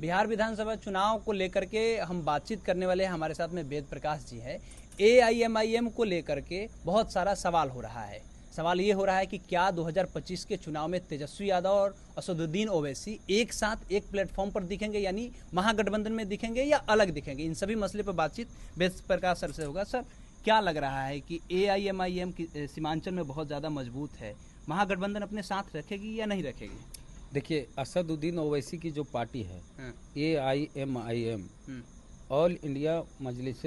बिहार विधानसभा चुनाव को लेकर के हम बातचीत करने वाले हैं। हमारे साथ में वेद प्रकाश जी है। एआईएमआईएम को लेकर के बहुत सारा सवाल हो रहा है। सवाल ये हो रहा है कि क्या 2025 के चुनाव में तेजस्वी यादव और असदुद्दीन ओवैसी एक साथ एक प्लेटफॉर्म पर दिखेंगे, यानी महागठबंधन में दिखेंगे या अलग दिखेंगे। इन सभी मसले पर बातचीत वेद प्रकाश सर से होगा। सर, क्या लग रहा है कि एआईएमआईएम की सीमांचल में बहुत ज़्यादा मजबूत है, महागठबंधन अपने साथ रखेगी या नहीं रखेगी? देखिए, असदुद्दीन ओवैसी की जो पार्टी है एआईएमआईएम, ऑल इंडिया मजलिस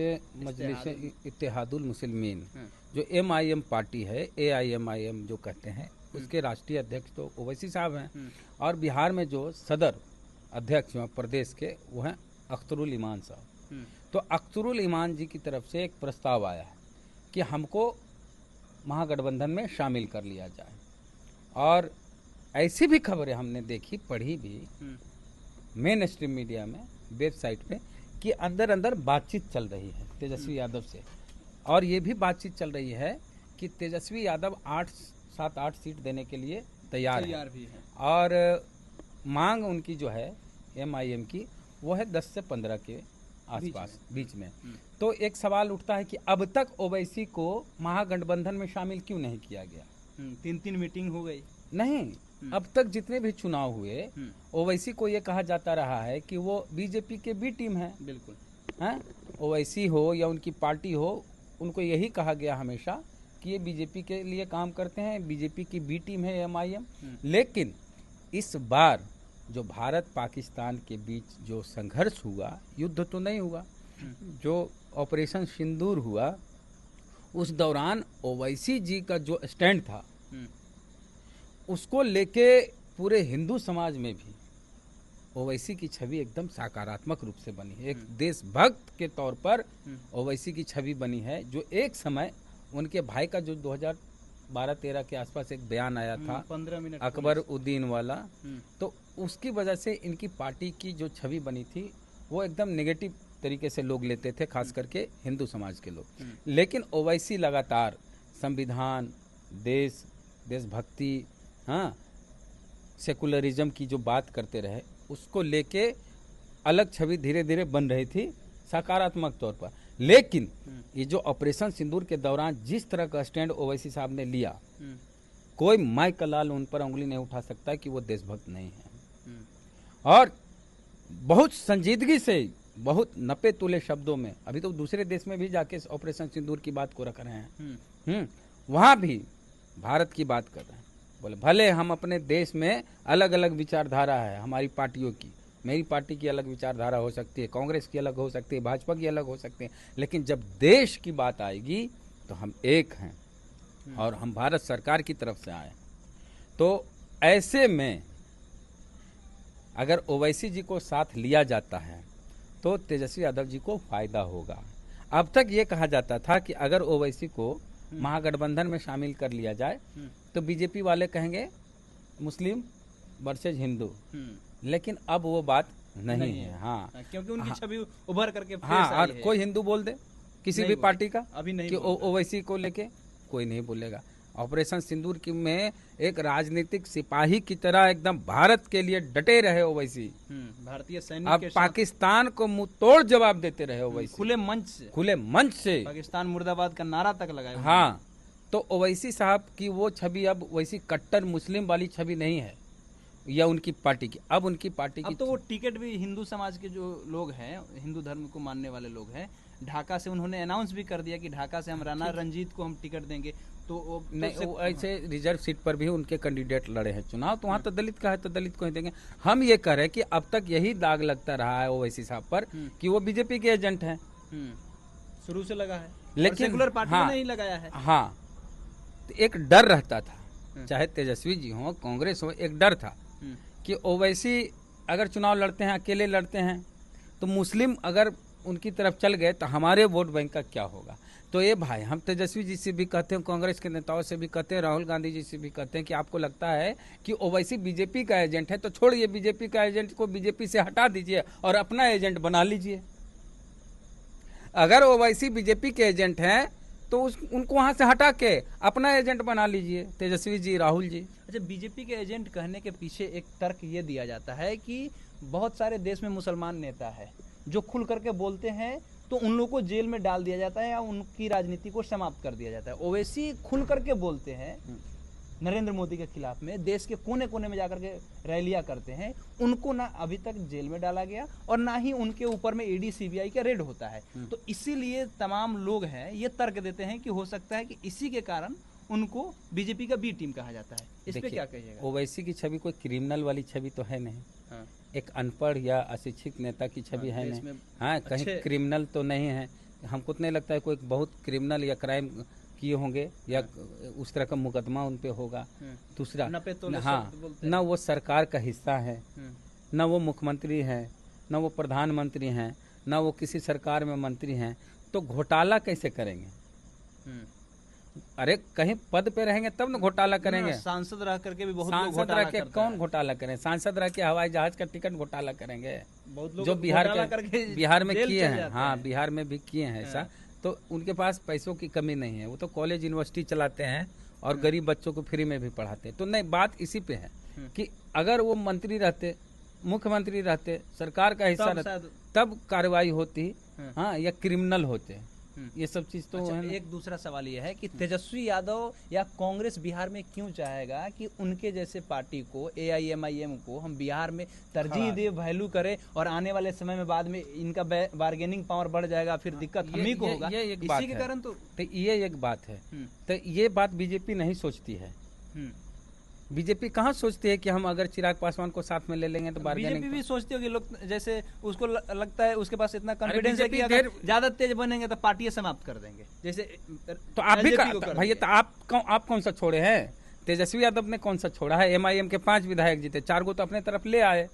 इत्तेहादुल मुस्लिमीन, जो एमआईएम पार्टी है, एआईएमआईएम जो कहते हैं, उसके राष्ट्रीय अध्यक्ष तो ओवैसी साहब हैं। और बिहार में जो सदर अध्यक्ष हैं प्रदेश के, वो हैं अख्तरुल ईमान साहब। तो अख्तरुल ईमान जी की तरफ से एक प्रस्ताव आया है कि हमको महागठबंधन में शामिल कर लिया जाए। और ऐसी भी खबरें हमने देखी, पढ़ी भी मेन स्ट्रीम मीडिया में, वेबसाइट पे, कि अंदर अंदर बातचीत चल रही है तेजस्वी यादव से। और ये भी बातचीत चल रही है कि तेजस्वी यादव 7-8 सीट देने के लिए तैयार भी है। और मांग उनकी जो है एमआईएम की, वो है 10 से 15 के आसपास बीच में। तो एक सवाल उठता है कि अब तक ओवैसी को महागठबंधन में शामिल क्यों नहीं किया गया? 3 मीटिंग हो गई नहीं, अब तक जितने भी चुनाव हुए, ओवैसी को ये कहा जाता रहा है कि वो बीजेपी के बी टीम है। बिल्कुल हैं, ओवैसी हो या उनकी पार्टी हो, उनको यही कहा गया हमेशा कि ये बीजेपी के लिए काम करते हैं, बीजेपी की बी टीम है एमआईएम। लेकिन इस बार जो भारत पाकिस्तान के बीच जो संघर्ष हुआ, युद्ध तो नहीं हुआ, जो ऑपरेशन सिंदूर हुआ, उस दौरान ओवैसी जी का जो स्टैंड था, उसको लेके पूरे हिंदू समाज में भी ओवैसी की छवि एकदम सकारात्मक रूप से बनी है। एक देशभक्त के तौर पर ओवैसी की छवि बनी है। जो एक समय उनके भाई का जो 2012-13 के आसपास एक बयान आया था 15 मिनट अकबर उद्दीन वाला, तो उसकी वजह से इनकी पार्टी की जो छवि बनी थी, वो एकदम नेगेटिव तरीके से लोग लेते थे, खास करके हिंदू समाज के लोग। लेकिन ओवैसी लगातार संविधान, देशभक्ति, हाँ, सेकुलरिज्म की जो बात करते रहे, उसको लेके अलग छवि धीरे धीरे बन रही थी सकारात्मक तौर पर। लेकिन ये जो ऑपरेशन सिंदूर के दौरान जिस तरह का स्टैंड ओवैसी साहब ने लिया, कोई माई का लाल उन पर उंगली नहीं उठा सकता कि वो देशभक्त नहीं है। और बहुत संजीदगी से, बहुत नपे तुले शब्दों में, अभी तो दूसरे देश में भी जाके ऑपरेशन सिंदूर की बात को रख रहे हैं, वहां भी भारत की बात कर रहे हैं। बोले भले हम अपने देश में अलग अलग विचारधारा है हमारी पार्टियों की, मेरी पार्टी की अलग विचारधारा हो सकती है, कांग्रेस की अलग हो सकती है, भाजपा की अलग हो सकती है, लेकिन जब देश की बात आएगी तो हम एक हैं और हम भारत सरकार की तरफ से आए। तो ऐसे में अगर ओवैसी जी को साथ लिया जाता है तो तेजस्वी यादव जी को फायदा होगा। अब तक ये कहा जाता था कि अगर ओवैसी को महागठबंधन में शामिल कर लिया जाए तो बीजेपी वाले कहेंगे मुस्लिम वर्सेज हिंदू, लेकिन अब वो बात नहीं है। हाँ, क्योंकि उनकी छवि उभर करके हाँ, और कोई हिंदू बोल दे किसी भी पार्टी का अभी नहीं कि ओवैसी को लेके, कोई नहीं बोलेगा। ऑपरेशन सिंदूर की में एक राजनीतिक सिपाही की तरह एकदम भारत के लिए डटे रहे ओवैसी, भारतीय सैनिक अब पाकिस्तान को मुंह तोड़ जवाब देते रहे ओवैसी, खुले मंच से पाकिस्तान मुर्दाबाद का नारा तक लगाया। हाँ, तो ओवैसी साहब की वो छवि अब वैसी कट्टर मुस्लिम वाली छवि नहीं है या उनकी पार्टी की। अब उनकी पार्टी की, अब तो वो टिकट भी हिंदू समाज के जो लोग हैं, हिंदू धर्म को मानने वाले लोग हैं, ढाका से उन्होंने अनाउंस भी कर दिया कि ढाका से हम राणा रंजीत को हम टिकट देंगे। तो नहीं, वो ऐसे रिजर्व सीट पर भी उनके कैंडिडेट लड़े हैं चुनाव, तो वहाँ तो दलित का है तो दलित को ही देंगे। हम ये कह रहे हैं कि अब तक यही दाग लगता रहा है ओवैसी साहब पर कि वो बीजेपी के एजेंट हैं, शुरू से लगा है, लेकिन सेकुलर पार्टी ने नहीं लगाया है। हाँ, तो एक डर रहता था, चाहे तेजस्वी जी हो, कांग्रेस हो, एक डर था कि ओवैसी अगर चुनाव लड़ते हैं, अकेले लड़ते हैं, तो मुस्लिम अगर उनकी तरफ चल गए तो हमारे वोट बैंक का क्या होगा। तो ये भाई, हम तेजस्वी जी से भी कहते हैं, कांग्रेस के नेताओं से भी कहते हैं, राहुल गांधी जी से भी कहते हैं कि आपको लगता है कि ओवैसी बीजेपी का एजेंट है, तो छोड़िए बीजेपी का एजेंट को, बीजेपी से हटा दीजिए और अपना एजेंट बना लीजिए। अगर ओवैसी बीजेपी के एजेंट हैं तो उनको वहां से हटा के अपना एजेंट बना लीजिए, तेजस्वी जी, राहुल जी। अच्छा, बीजेपी के एजेंट कहने के पीछे एक तर्क ये दिया जाता है कि बहुत सारे देश में मुसलमान नेता है जो खुल करके बोलते हैं तो उन लोगों को जेल में डाल दिया जाता है या उनकी राजनीति को समाप्त कर दिया जाता है। ओवैसी खुल करके बोलते हैं नरेंद्र मोदी के खिलाफ में, देश के कोने कोने में जाकर के रैलियां करते हैं, उनको ना अभी तक जेल में डाला गया और ना ही उनके ऊपर में ईडी सीबीआई का रेड होता है। तो इसीलिए तमाम लोग हैं ये तर्क देते हैं कि हो सकता है कि इसी के कारण उनको बीजेपी का बी टीम कहा जाता है। इस पे क्या कहिएगा? ओवैसी की छवि कोई क्रिमिनल वाली छवि तो है नहीं। हाँ। एक अनपढ़ या अशिक्षित नेता की छवि है नहीं। हाँ, कहीं क्रिमिनल तो नहीं है। हमको तो नहीं लगता है कोई बहुत क्रिमिनल या क्राइम किए होंगे या उस तरह का मुकदमा उन पे होगा। दूसरा, हाँ, न वो सरकार का हिस्सा है, न वो मुख्यमंत्री है, न वो प्रधानमंत्री हैं, न वो किसी सरकार में मंत्री हैं, तो घोटाला कैसे करेंगे? अरे कहीं पद पे रहेंगे तब न घोटाला करेंगे। सांसद रह करके भी बहुत सांसद रह के कौन घोटाला करें? सांसद रह के हवाई जहाज का टिकट घोटाला करेंगे जो बिहार में किए हैं। हाँ, बिहार में भी किए हैं ऐसा। तो उनके पास पैसों की कमी नहीं है, वो तो कॉलेज यूनिवर्सिटी चलाते हैं और गरीब बच्चों को फ्री में भी पढ़ाते हैं। तो नहीं, बात इसी पे है कि अगर वो मंत्री रहते, मुख्यमंत्री रहते, सरकार का हिस्सा रहते, तब कार्रवाई होती। हाँ, या क्रिमिनल होते। ये सब चीज तो अच्छा, एक दूसरा सवाल ये है कि तेजस्वी यादव या कांग्रेस बिहार में क्यों चाहेगा कि उनके जैसे पार्टी को, AIMIM को हम बिहार में तरजीह दे, वैल्यू करें और आने वाले समय में बाद में इनका बार्गेनिंग पावर बढ़ जाएगा, फिर दिक्कत हम ही को होगा। इसी के कारण तो ये एक बात है। तो ये बात बीजेपी नहीं सोचती है। बीजेपी कहाँ सोचती है कि हम अगर चिराग पासवान को साथ में ले लेंगे तो बार्गेनिंग। बीजेपी भी सोचती होगी, लोग जैसे उसको लगता है, उसके पास इतना कॉन्फिडेंस है कि अगर ज्यादा तेज बनेंगे तो पार्टी समाप्त कर देंगे। जैसे तो आप भी भैया, तो आप कौन सा छोड़े हैं? तेजस्वी यादव ने कौन सा छोड़ा है? MIM के 5 विधायक जीते, 4 को तो अपने तरफ ले आए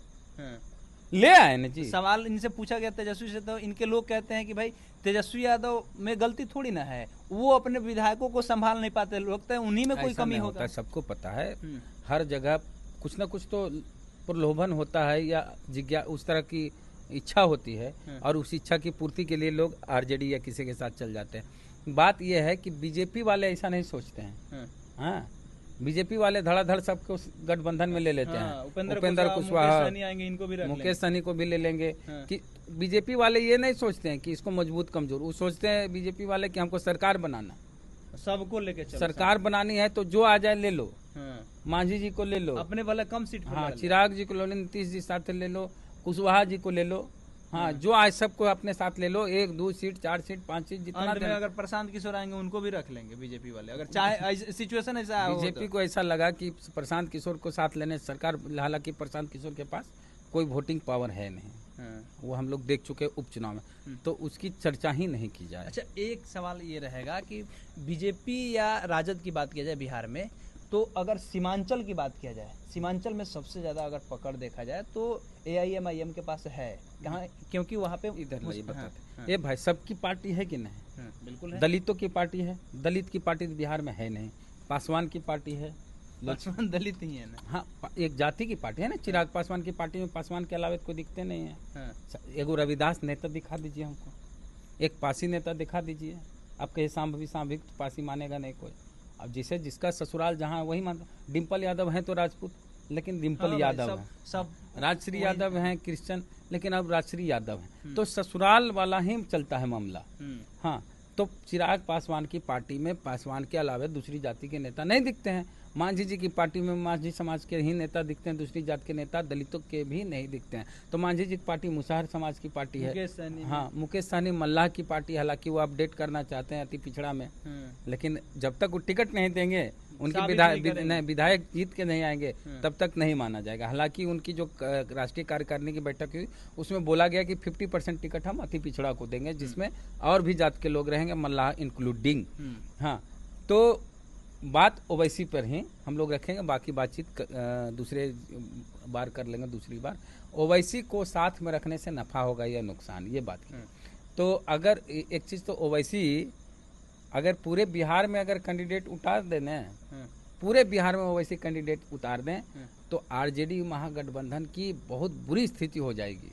ना जी। सवाल इनसे पूछा गया तेजस्वी से, तो इनके लोग कहते हैं कि भाई तेजस्वी यादव में गलती थोड़ी ना है, वो अपने विधायकों को संभाल नहीं पाते, लगता है उन्हीं में कोई कमी होता है। सबको पता है, हर जगह कुछ ना कुछ तो प्रलोभन होता है या उस तरह की इच्छा होती है और उस इच्छा की पूर्ति के लिए लोग RJD या किसी के साथ चल जाते हैं। बात यह है कि बीजेपी वाले ऐसा नहीं सोचते हैं। हाँ, बीजेपी वाले धड़ाधड़ सबको गठबंधन में ले लेते हैं। उपेंद्र कुशवाहा, मुकेश सहनी को भी ले लेंगे। कि बीजेपी वाले ये नहीं सोचते हैं कि इसको मजबूत कमजोर, वो सोचते हैं बीजेपी वाले कि हमको सरकार बनाना, सबको लेके सरकार बनानी है तो जो आ जाए ले लो। मांझी जी को ले लो, अपने वाला कम सीट। हाँ, चिराग जी को ले लो, नीतीश जी साथ ले लो, कुशवाहा जी को ले लो। हाँ, जो आज सबको अपने साथ ले लो, 1 2 सीट 4 सीट 5 सीट जितना। अगर प्रशांत किशोर आएंगे उनको भी रख लेंगे बीजेपी वाले, अगर चाहे सिचुएशन ऐसा। बीजेपी को ऐसा लगा कि प्रशांत किशोर को साथ लेने सरकार, हालांकि प्रशांत किशोर के पास कोई वोटिंग पावर है नहीं। वो हम लोग देख चुके उपचुनाव में, तो उसकी चर्चा ही नहीं की जाए। अच्छा, एक सवाल ये रहेगा कि बीजेपी या राजद की बात किया जाए बिहार में, तो अगर सीमांचल की बात किया जाए, सीमांचल में सबसे ज्यादा अगर पकड़ देखा जाए तो AIMIM के पास है। कहाँ? क्योंकि वहाँ पे इधर नहीं बताते। ये भाई सबकी पार्टी है कि नहीं? बिल्कुल है। दलितों की पार्टी है, दलित की पार्टी बिहार में है नहीं। पासवान की पार्टी है, पासवान दलित ही है ना। हाँ, एक जाति की पार्टी है ना। चिराग पासवान की पार्टी में पासवान के अलावा कोई दिखते नहीं है। एगो रविदास नेता दिखा दीजिए हमको, एक पासी नेता दिखा दीजिए। आप कहे सांभवी तो पासी मानेगा नहीं कोई। अब जिसे जिसका ससुराल जहाँ वही मानता। डिम्पल यादव हैं तो राजपूत, लेकिन डिम्पल यादव है। सब राजश्री यादव हैं क्रिश्चियन, लेकिन अब राजश्री यादव हैं। तो ससुराल वाला ही चलता है मामला। हाँ, तो चिराग पासवान की पार्टी में पासवान के अलावा दूसरी जाति के नेता नहीं दिखते हैं। मांझी जी की पार्टी में मांझी समाज के ही नेता दिखते हैं, दूसरी जात के नेता दलितों के भी नहीं दिखते हैं। तो मांझी जी की पार्टी मुसहर समाज की पार्टी है। हाँ, मुकेश सहनी मल्लाह की पार्टी, हालांकि वो अपडेट करना चाहते हैं अति पिछड़ा में, लेकिन जब तक वो टिकट नहीं देंगे, उनके विधायक जीत के नहीं आएंगे, तब तक नहीं माना जाएगा। हालांकि उनकी जो राष्ट्रीय कार्यकारिणी की बैठक हुई, उसमें बोला गया कि 50% टिकट हम अति पिछड़ा को देंगे, जिसमें और भी जात के लोग रहेंगे, मल्लाह इंक्लूडिंग। हाँ, तो बात ओवैसी पर ही हम लोग रखेंगे, बाकी बातचीत दूसरे बार कर लेंगे। दूसरी बार ओवैसी को साथ में रखने से नफा होगा या नुकसान, ये बात की। तो अगर एक चीज तो ओवैसी अगर पूरे बिहार में अगर कैंडिडेट उतार देने, पूरे बिहार में ओवैसी कैंडिडेट उतार दें, तो RJD महागठबंधन की बहुत बुरी स्थिति हो जाएगी।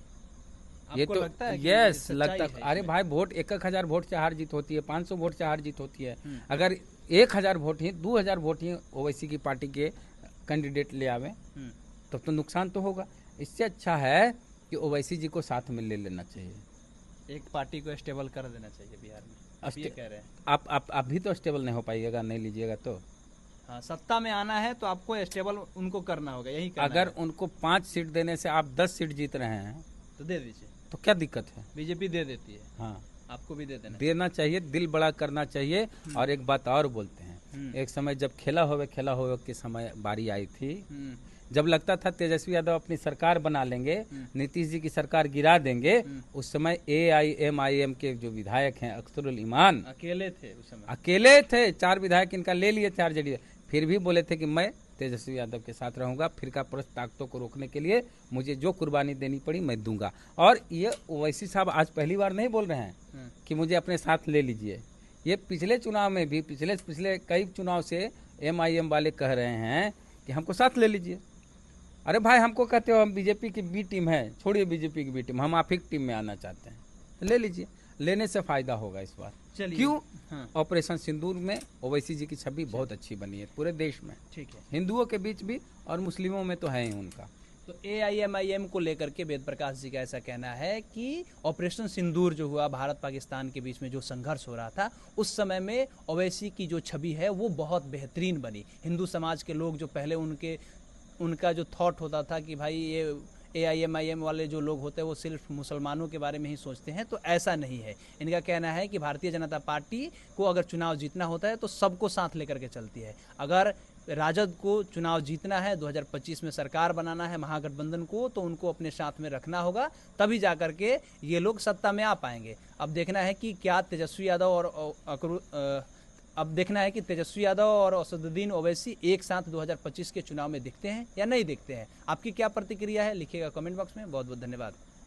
ये तो लगता है? यस, लगता है। अरे भाई, वोट 1,000 वोट से हार जीत होती है, 500 वोट से हार जीत होती है। अगर 1,000 वोट ही, 2,000 वोट ही ओवैसी की पार्टी के कैंडिडेट ले आवे, तब तो नुकसान तो होगा। इससे अच्छा है कि ओवैसी जी को साथ में ले लेना चाहिए। एक पार्टी को स्टेबल कर देना चाहिए बिहार में, आप ये कह रहे हैं। आप भी तो स्टेबल नहीं हो पाइएगा, नहीं लीजिएगा तो। हाँ, सत्ता में आना है तो आपको स्टेबल उनको करना होगा, यही करना अगर है। उनको 5 सीट देने से आप 10 सीट जीत रहे हैं तो दे दीजिए, तो क्या दिक्कत है? बीजेपी दे देती है, हाँ, आपको भी दे देना चाहिए, दिल बड़ा करना चाहिए। और एक बात और बोलते हैं, एक समय जब खेला होवे के समय बारी आई थी, जब लगता था तेजस्वी यादव अपनी सरकार बना लेंगे, नीतीश जी की सरकार गिरा देंगे, उस समय AIMIM के जो विधायक हैं अख्तरुल ईमान अकेले थे उस समय, अकेले थे। 4 विधायक इनका ले लिए थे RJD, फिर भी बोले थे कि मैं तेजस्वी यादव के साथ रहूंगा, फिरका परस्त ताकतों को रोकने के लिए मुझे जो कुर्बानी देनी पड़ी मैं दूंगा। और ये ओवैसी साहब आज पहली बार नहीं बोल रहे हैं कि मुझे अपने साथ ले लीजिए। ये पिछले चुनाव में भी, पिछले कई चुनाव से MIM वाले कह रहे हैं कि हमको साथ ले लीजिए। अरे भाई, हमको कहते हो हम बीजेपी की बी टीम है, छोड़िए बीजेपी की बी टीम, हम आप ही टीम में आना चाहते हैं, तो ले लीजिए। लेने से फायदा होगा इस बार। चलिए, क्यों? हाँ, ऑपरेशन सिंदूर में ओवैसी जी की छवि बहुत अच्छी बनी है पूरे देश में, ठीक है। हिंदुओं के बीच भी और मुस्लिमों में तो है ही उनका। तो AIMIM को लेकर के वेद प्रकाश जी का ऐसा कहना है कि ऑपरेशन सिंदूर जो हुआ, भारत पाकिस्तान के बीच में जो संघर्ष हो रहा था, उस समय में ओवैसी की जो छवि है वो बहुत बेहतरीन बनी। हिंदू समाज के लोग जो पहले उनका जो थॉट होता था कि भाई ये AIMIM वाले जो लोग होते हैं वो सिर्फ मुसलमानों के बारे में ही सोचते हैं, तो ऐसा नहीं है। इनका कहना है कि भारतीय जनता पार्टी को अगर चुनाव जीतना होता है तो सबको साथ लेकर के चलती है। अगर राजद को चुनाव जीतना है, 2025 में सरकार बनाना है महागठबंधन को, तो उनको अपने साथ में रखना होगा, तभी जाकर के ये लोग सत्ता में आ पाएंगे। अब देखना है कि क्या तेजस्वी यादव और असदुद्दीन ओवैसी एक साथ 2025 के चुनाव में दिखते हैं या नहीं दिखते हैं। आपकी क्या प्रतिक्रिया है, लिखिएगा कमेंट बॉक्स में। बहुत बहुत धन्यवाद।